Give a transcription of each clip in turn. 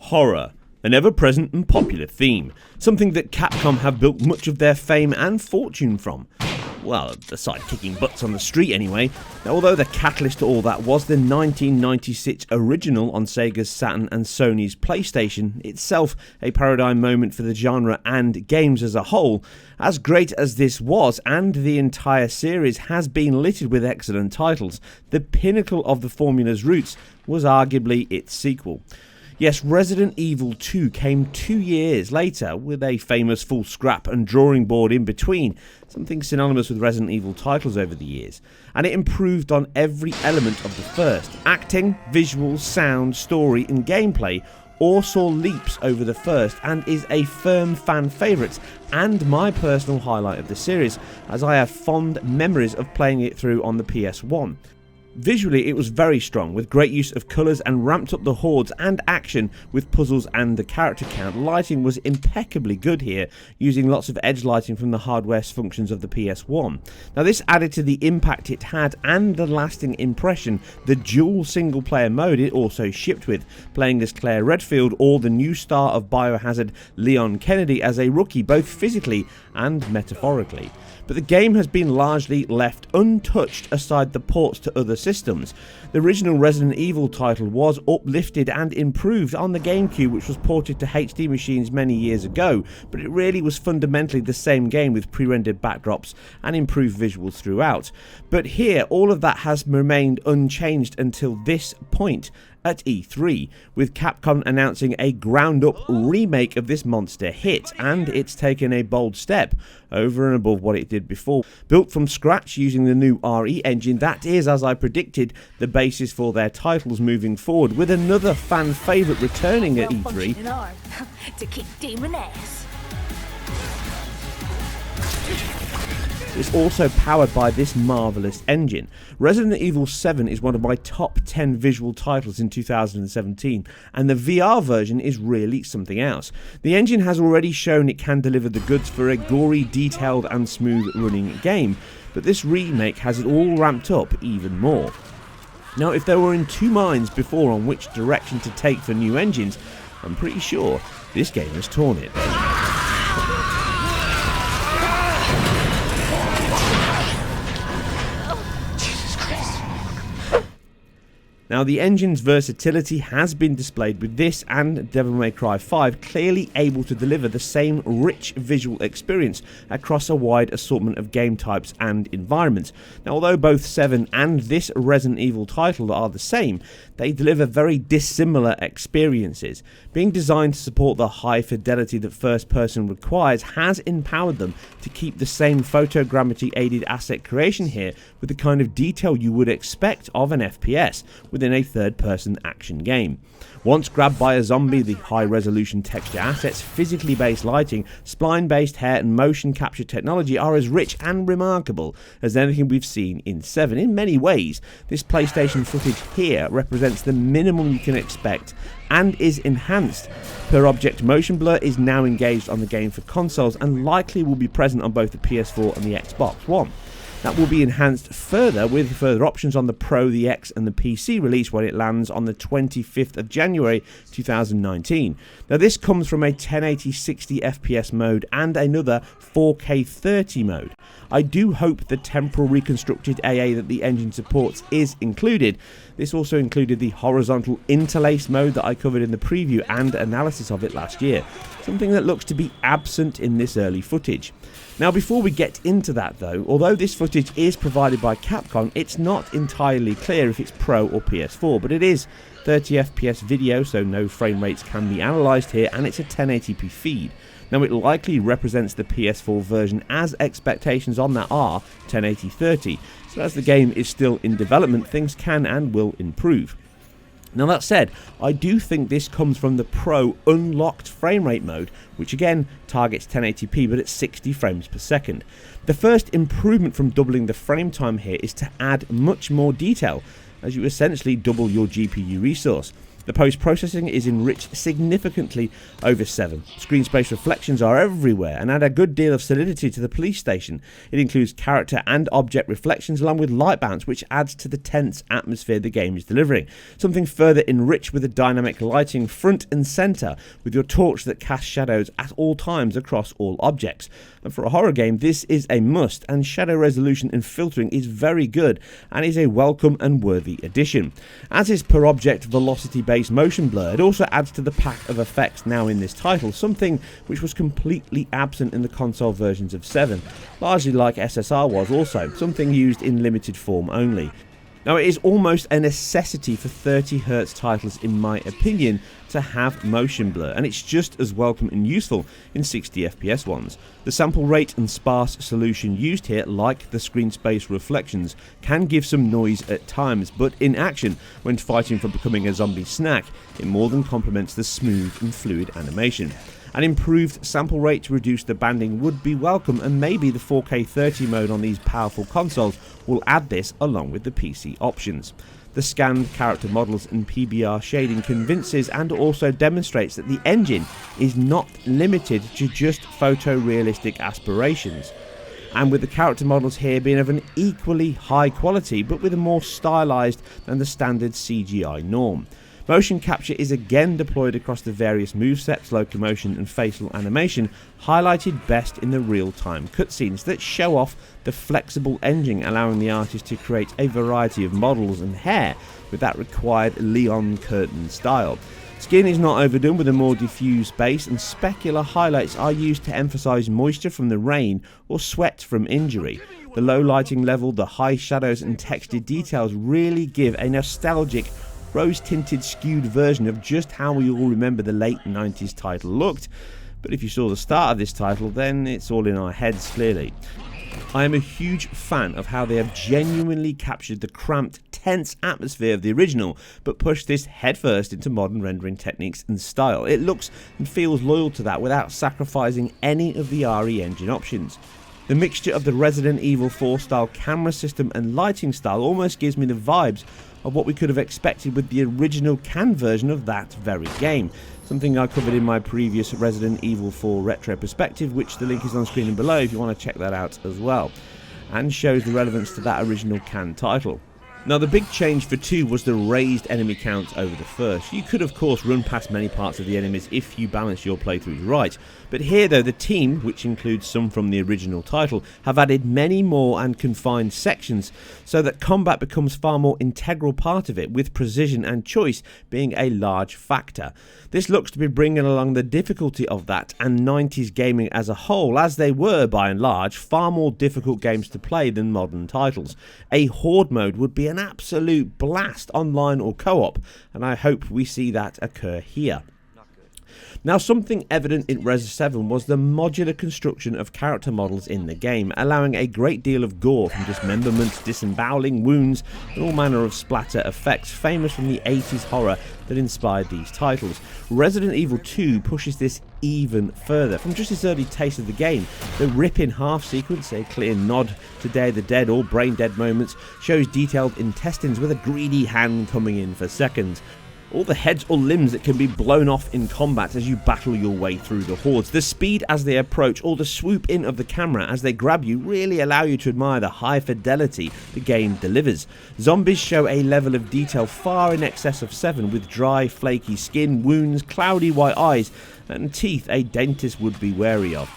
Horror, an ever-present and popular theme, something that Capcom have built much of their fame and fortune from. Well, aside kicking butts on the street anyway. Now, although the catalyst to all that was the 1996 original on Sega's Saturn and Sony's PlayStation, itself a paradigm moment for the genre and games as a whole, as great as this was, and the entire series has been littered with excellent titles, the pinnacle of the formula's roots was arguably its sequel. Yes, Resident Evil 2 came 2 years later with a famous full scrap and drawing board in between, something synonymous with Resident Evil titles over the years, and it improved on every element of the first. Acting, visuals, sound, story and gameplay all saw leaps over the first and is a firm fan favourite and my personal highlight of the series, as I have fond memories of playing it through on the PS1. Visually, it was very strong, with great use of colours and ramped up the hordes and action with puzzles and the character count. Lighting was impeccably good here, using lots of edge lighting from the hardware functions of the PS1. Now, this added to the impact it had and the lasting impression the dual single player mode it also shipped with, playing as Claire Redfield or the new star of Biohazard Leon Kennedy as a rookie, both physically and metaphorically. But the game has been largely left untouched aside the ports to other systems. The original Resident Evil title was uplifted and improved on the GameCube, which was ported to HD machines many years ago, but it really was fundamentally the same game with pre-rendered backdrops and improved visuals throughout. But here, all of that has remained unchanged until this point at E3, with Capcom announcing a ground-up remake of this monster hit, and it's taken a bold step over and above what it did before. Built from scratch using the new RE engine, that is, as I predicted, the basis for their titles moving forward, with another fan favourite returning at E3. To kick demon ass. It's also powered by this marvellous engine. Resident Evil 7 is one of my top 10 visual titles in 2017, and the VR version is really something else. The engine has already shown it can deliver the goods for a gory, detailed and smooth running game, but this remake has it all ramped up even more. Now, if they were in two minds before on which direction to take for new engines, I'm pretty sure this game has torn it. Now, the engine's versatility has been displayed with this and Devil May Cry 5 clearly able to deliver the same rich visual experience across a wide assortment of game types and environments. Now, although both 7 and this Resident Evil title are the same, they deliver very dissimilar experiences. Being designed to support the high fidelity that first person requires has empowered them to keep the same photogrammetry aided asset creation here with the kind of detail you would expect of an FPS within a third-person action game. Once grabbed by a zombie, the high-resolution texture assets, physically based lighting, spline-based hair and motion capture technology are as rich and remarkable as anything we've seen in 7. In many ways, this PlayStation footage here represents the minimum you can expect and is enhanced. Per object motion blur is now engaged on the game for consoles and likely will be present on both the PS4 and the Xbox One. That will be enhanced further with further options on the Pro, the X and the PC release when it lands on the 25th of January 2019. Now, this comes from a 1080 60 FPS mode and another 4K 30 mode. I do hope the temporal reconstructed AA that the engine supports is included. This also included the horizontal interlace mode that I covered in the preview and analysis of it last year, something that looks to be absent in this early footage. Now, before we get into that though, although this footage is provided by Capcom, it's not entirely clear if it's Pro or PS4, but it is 30 FPS video, so no frame rates can be analysed here, and it's a 1080p feed. Now, it likely represents the PS4 version as expectations on that are 1080-30, so as the game is still in development, things can and will improve. Now, that said, I do think this comes from the Pro unlocked framerate mode, which again targets 1080p but at 60 frames per second. The first improvement from doubling the frame time here is to add much more detail, as you essentially double your GPU resource. The post-processing is enriched significantly over 7. Screen space reflections are everywhere and add a good deal of solidity to the police station. It includes character and object reflections along with light bounce, which adds to the tense atmosphere the game is delivering. Something further enriched with a dynamic lighting front and centre with your torch that casts shadows at all times across all objects. And for a horror game, this is a must, and shadow resolution and filtering is very good and is a welcome and worthy addition. As is per object velocity based motion blur, it also adds to the pack of effects now in this title, something which was completely absent in the console versions of 7, largely like SSR was also, something used in limited form only. Now, it is almost a necessity for 30Hz titles, in my opinion, to have motion blur, and it's just as welcome and useful in 60fps ones. The sample rate and sparse solution used here, like the screen space reflections, can give some noise at times, but in action, when fighting for becoming a zombie snack, it more than complements the smooth and fluid animation. An improved sample rate to reduce the banding would be welcome, and maybe the 4K 30 mode on these powerful consoles will add this along with the PC options. The scanned character models and PBR shading convinces and also demonstrates that the engine is not limited to just photorealistic aspirations. And with the character models here being of an equally high quality but with a more stylized than the standard CGI norm. Motion capture is again deployed across the various movesets, locomotion and facial animation, highlighted best in the real-time cutscenes that show off the flexible engine, allowing the artist to create a variety of models and hair with that required Leon curtain style. Skin is not overdone with a more diffused base, and specular highlights are used to emphasise moisture from the rain or sweat from injury. The low lighting level, the high shadows and textured details really give a nostalgic rose-tinted skewed version of just how we all remember the late 90s title looked, but if you saw the start of this title, then it's all in our heads clearly. I am a huge fan of how they have genuinely captured the cramped, tense atmosphere of the original, but pushed this headfirst into modern rendering techniques and style. It looks and feels loyal to that without sacrificing any of the RE engine options. The mixture of the Resident Evil 4 style camera system and lighting style almost gives me the vibes of what we could have expected with the original CAN version of that very game, something I covered in my previous Resident Evil 4 retro perspective, which the link is on screen and below if you want to check that out as well, and shows the relevance to that original CAN title. Now, the big change for 2 was the raised enemy count over the first. You could of course run past many parts of the enemies if you balance your playthroughs right, but here though the team, which includes some from the original title, have added many more and confined sections so that combat becomes far more integral part of it, with precision and choice being a large factor. This looks to be bringing along the difficulty of that and 90s gaming as a whole, as they were by and large far more difficult games to play than modern titles. A horde mode would be an absolute blast online or co-op, and I hope we see that occur here. Now, something evident in Res 7 was the modular construction of character models in the game, allowing a great deal of gore from dismemberment, disemboweling, wounds and all manner of splatter effects famous from the 80s horror that inspired these titles. Resident Evil 2 pushes this even further. From just its early taste of the game, the rip in half sequence, a clear nod to Day of the Dead or brain dead moments, shows detailed intestines with a greedy hand coming in for seconds. All the heads or limbs that can be blown off in combat as you battle your way through the hordes. The speed as they approach or the swoop in of the camera as they grab you really allow you to admire the high fidelity the game delivers. Zombies show a level of detail far in excess of 7, with dry, flaky skin, wounds, cloudy white eyes and teeth a dentist would be wary of.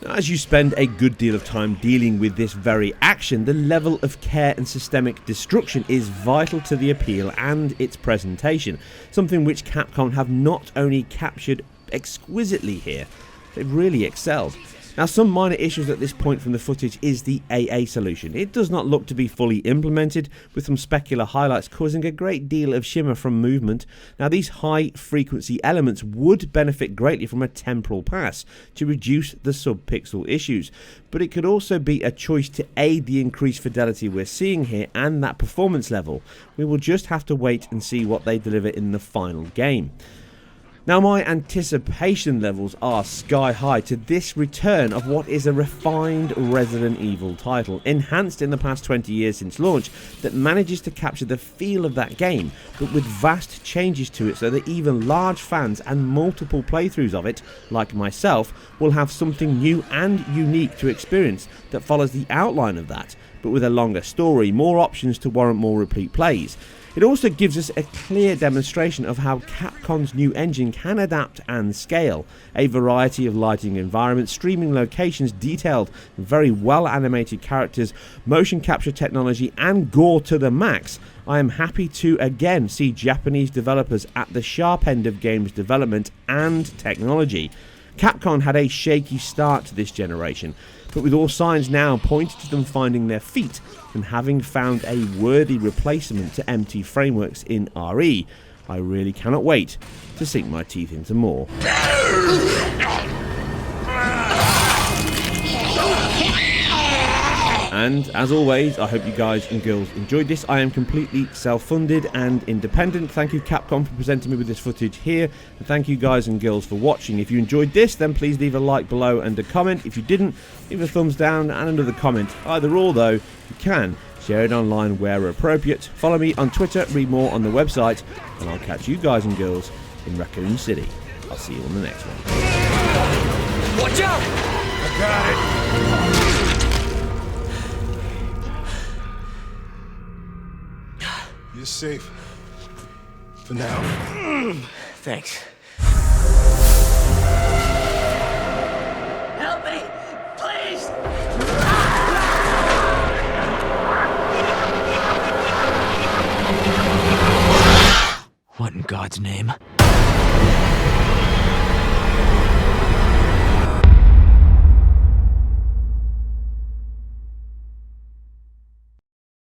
As you spend a good deal of time dealing with this very action, the level of care and systemic destruction is vital to the appeal and its presentation, something which Capcom have not only captured exquisitely here, they've really excelled. Now, some minor issues at this point from the footage is the AA solution. It does not look to be fully implemented, with some specular highlights causing a great deal of shimmer from movement. Now, these high frequency elements would benefit greatly from a temporal pass to reduce the sub-pixel issues, but it could also be a choice to aid the increased fidelity we're seeing here and that performance level. We will just have to wait and see what they deliver in the final game. Now my anticipation levels are sky high to this return of what is a refined Resident Evil title, enhanced in the past 20 years since launch, that manages to capture the feel of that game, but with vast changes to it so that even large fans and multiple playthroughs of it, like myself, will have something new and unique to experience that follows the outline of that, but with a longer story, more options to warrant more repeat plays. It also gives us a clear demonstration of how Capcom's new engine can adapt and scale. A variety of lighting environments, streaming locations, detailed, very well animated characters, motion capture technology and gore to the max. I am happy to again see Japanese developers at the sharp end of games development and technology. Capcom had a shaky start to this generation, but with all signs now pointing to them finding their feet and having found a worthy replacement to empty frameworks in RE, I really cannot wait to sink my teeth into more. And as always, I hope you guys and girls enjoyed this. I am completely self-funded and independent. Thank you Capcom for presenting me with this footage here, and thank you guys and girls for watching. If you enjoyed this, then please leave a like below and a comment. If you didn't, leave a thumbs down and another comment. Either or though, you can share it online where appropriate. Follow me on Twitter, read more on the website, and I'll catch you guys and girls in Raccoon City. I'll see you on the next one. Watch out! I got it. You're safe. For now. Thanks. Help me! Please! What in God's name?